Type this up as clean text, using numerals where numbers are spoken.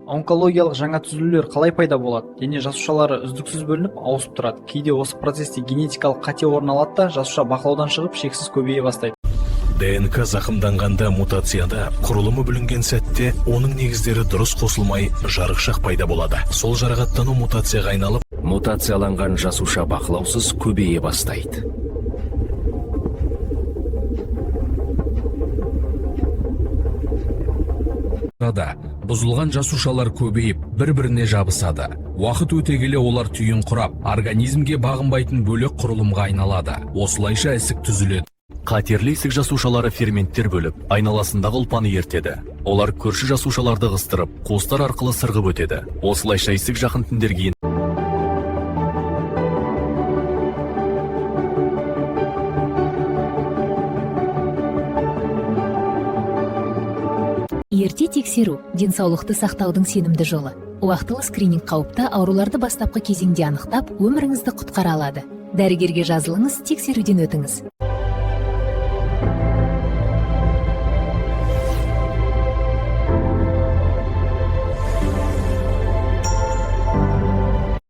Онкологиялық жаңа түзілулер қалай пайда болады? Дене жасушалары үздіксіз бөлініп, ауысып тұрады. Кейде осы процесте генетикалық қате орын алады да, жасуша бақылаудан шығып, шексіз көбейе бастайды. ДНК зақымданғанда мутацияда құрылымы бүлінген сәтте оның негіздері дұрыс қосылмай жарықшақ пайда болады. Сол жарақаттану мутацияға айналып, мутацияланған жасуша бақылаусыз көбейе бастайды. Бұзылған жасушалар көбейіп, бір-біріне жабысады. Уақыт өте келе олар түйін құрап, организмге бағынбайтын бөлек құрылымға айналады. Осылайша ісік түзіледі. Қатерлі ісік жасушалары ферменттер бөліп, айналасындағы ұлпаны ертеді. Олар көрші жасушаларды қыстырып, қуыстар арқылы сырғып өтеді. Осылайша ісік жақын тіндерге Ерте тексеру денсаулықты сақтаудың сенімді жолы. Уақытылы скрининг қауіпті ауруларды бастапқы кезеңде анықтап, өміріңізді құтқара алады. Дәрігерге жазылыңыз, тексеруден өтіңіз.